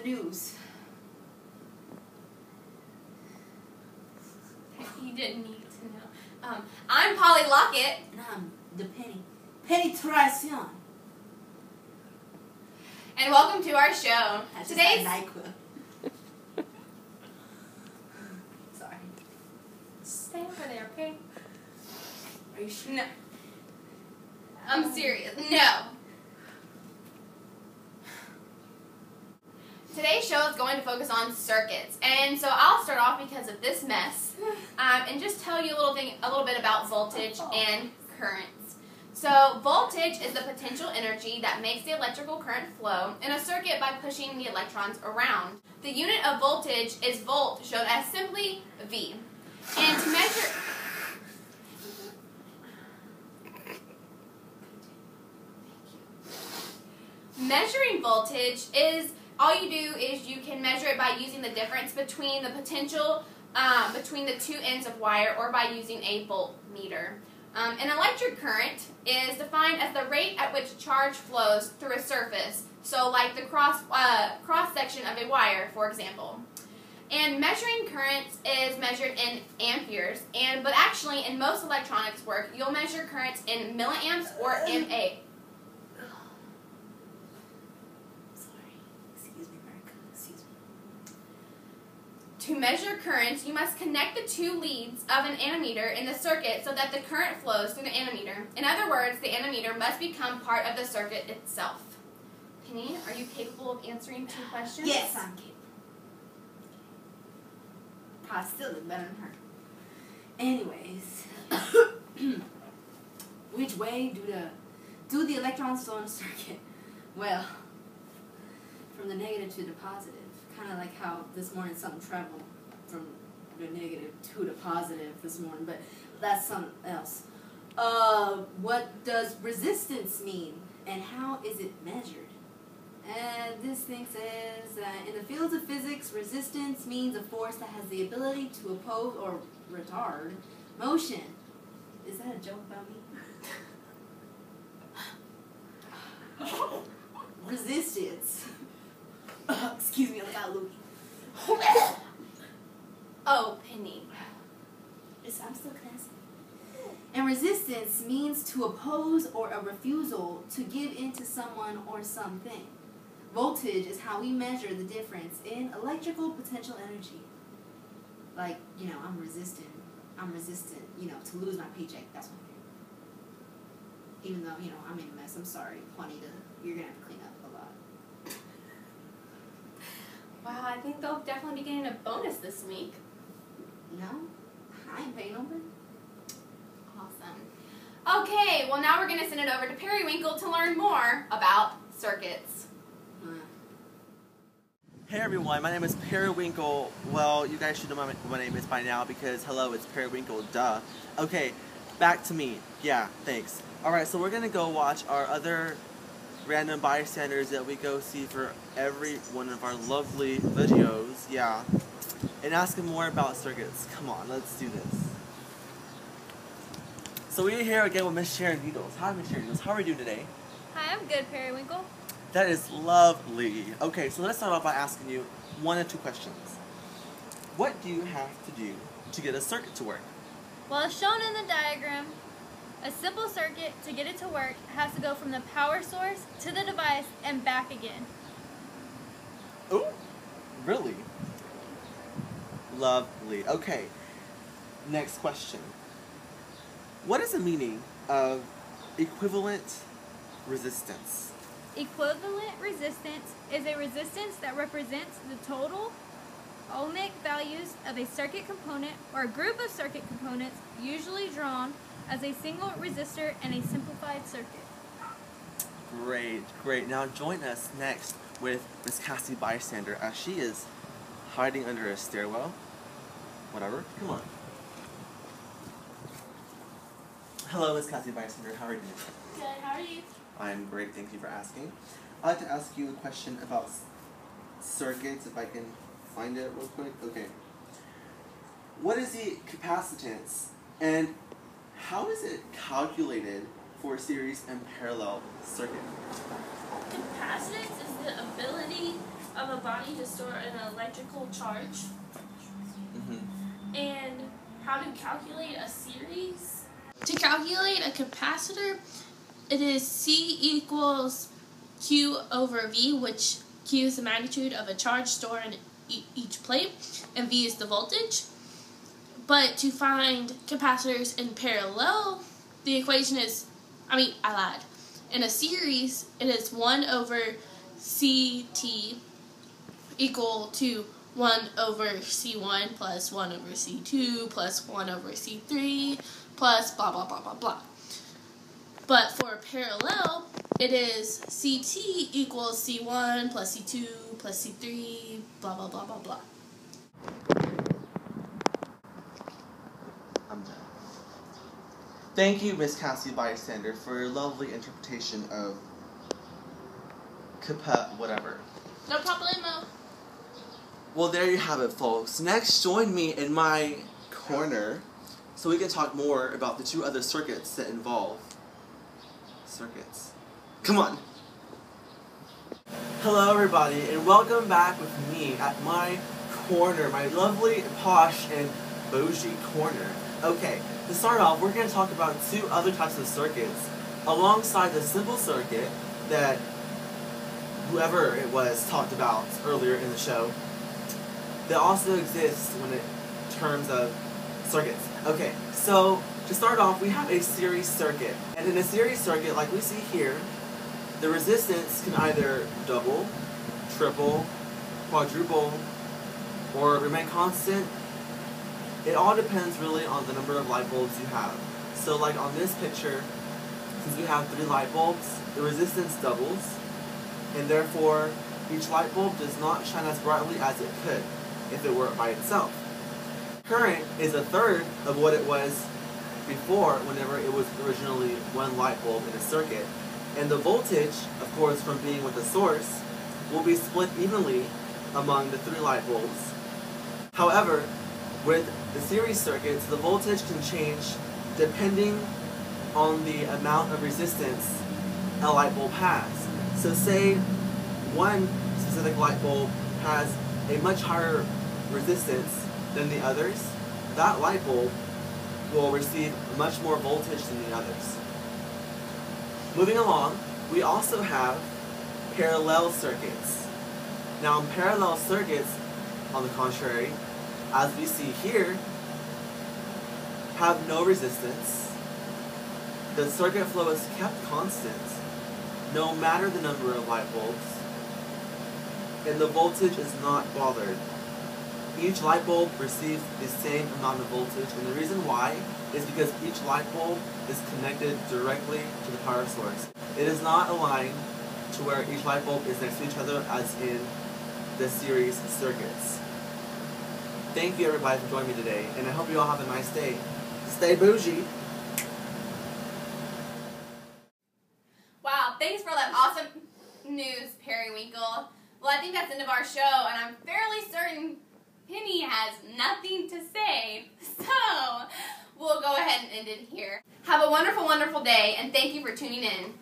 news. You didn't need to know. I'm Polly Lockett. And I'm the Penetration. And welcome to our show. Today's NyQuil. Sorry. Stay over there, okay? Are you sure? No. I'm serious. No. Today's show is going to focus on circuits, and so I'll start off because of this mess, and just tell you a little bit about voltage and currents. So voltage is the potential energy that makes the electrical current flow in a circuit by pushing the electrons around. The unit of voltage is volt, shown as simply V. And to measure measuring voltage is all you do is you can measure it by using the difference between the potential between the two ends of wire, or by using a voltmeter. An electric current is defined as the rate at which charge flows through a surface, so like the cross section of a wire, for example. And measuring currents is measured in amperes, but actually in most electronics work, you'll measure currents in milliamps or mA. To measure currents, you must connect the two leads of an ammeter in the circuit so that the current flows through the ammeter. In other words, the ammeter must become part of the circuit itself. Penny, are you capable of answering 2 questions? Yes, I'm capable. Probably still look better than her. Anyways, which way do the electrons flow in a circuit? Well, from the negative to the positive. Kind of like how this morning something traveled from the negative to the positive this morning, but that's something else. What does resistance mean, and how is it measured? And this thing says that in the fields of physics, resistance means a force that has the ability to oppose or retard motion. Is that a joke about me? Resistance. Excuse me, I got loopy. Oh, Penny. I'm still classy. And resistance means to oppose or a refusal to give in to someone or something. Voltage is how we measure the difference in electrical potential energy. Like, I'm resistant, to lose my paycheck. That's what I do. Even though, I'm in a mess. I'm sorry, Juanita. You're going to have to clean up a lot. Wow, I think they'll definitely be getting a bonus this week. No, I ain't paying nobody. Awesome. Okay, well now we're going to send it over to Periwinkle to learn more about circuits. Hey everyone, my name is Periwinkle. Well, you guys should know what my name is by now because, hello, it's Periwinkle, duh. Okay, back to me. Yeah, thanks. Alright, so we're going to go watch our other random bystanders that we go see for every one of our lovely videos, yeah, and ask them more about circuits. Come on, let's do this. So we're here again with Miss Sharon Needles. Hi, Miss Sharon Needles. How are you doing today? Hi, I'm good, Periwinkle. That is lovely. Okay, so let's start off by asking you 1 or 2 questions. What do you have to do to get a circuit to work? Well, as shown in the diagram, a simple circuit, to get it to work, has to go from the power source to the device and back again. Oh, really? Lovely. Okay, next question. What is the meaning of equivalent resistance? Equivalent resistance is a resistance that represents the total ohmic values of a circuit component or a group of circuit components, usually drawn as a single resistor in a simplified circuit. Great, great. Now join us next with Miss Cassie Bystander as she is hiding under a stairwell. Whatever. Come on. Hello, Miss Cassie Bystander. How are you doing? Good, how are you? I'm great. Thank you for asking. I'd like to ask you a question about circuits, if I can find it real quick. Okay. What is the capacitance, and how is it calculated for a series and parallel circuit? Capacitance is the ability of of a body to store an electrical charge. And how to calculate a series. To calculate a capacitor, it is C equals Q over V, which Q is the magnitude of a charge stored in each plate, and V is the voltage. But to find capacitors in parallel, the equation is, I lied. In a series, it is 1 over CT equal to 1 over C1 plus 1 over C2 plus 1 over C3 plus blah, blah, blah, blah, blah. But for parallel, it is CT equals C1 plus C2 plus C3, blah, blah, blah, blah, blah. I'm done. Thank you, Miss Cassie Bystander, for your lovely interpretation of whatever. No problemo. Well, there you have it, folks. Next, join me in my corner so we can talk more about the 2 other circuits that involve circuits. Come on. Hello, everybody, and welcome back with me at my corner, my lovely, posh, and bougie corner. Okay, to start off, we're going to talk about 2 other types of circuits alongside the simple circuit that whoever it was talked about earlier in the show that also exists when it terms of circuits. Okay, so to start off, we have a series circuit. And in a series circuit, like we see here, the resistance can either double, triple, quadruple, or remain constant. It all depends really on the number of light bulbs you have. So like on this picture, since we have 3 light bulbs, the resistance doubles, and therefore each light bulb does not shine as brightly as it could if it were by itself. Current is 1/3 of what it was before whenever it was originally 1 light bulb in a circuit. And the voltage, of course, from being with the source, will be split evenly among the 3 light bulbs. However, with the series circuits, the voltage can change depending on the amount of resistance a light bulb has. So say one specific light bulb has a much higher resistance than the others, that light bulb will receive much more voltage than the others. Moving along, we also have parallel circuits. Now in parallel circuits, on the contrary, as we see here, have no resistance. The circuit flow is kept constant, no matter the number of light bulbs, and the voltage is not bothered. Each light bulb receives the same amount of voltage, and the reason why is because each light bulb is connected directly to the power source. It is not aligned to where each light bulb is next to each other as in the series circuits. Thank you everybody for joining me today, and I hope you all have a nice day. Stay bougie! Wow, thanks for that awesome news, Periwinkle. Well, I think that's the end of our show, and I'm fairly certain Penny has nothing to say, so we'll go ahead and end it here. Have a wonderful, wonderful day, and thank you for tuning in.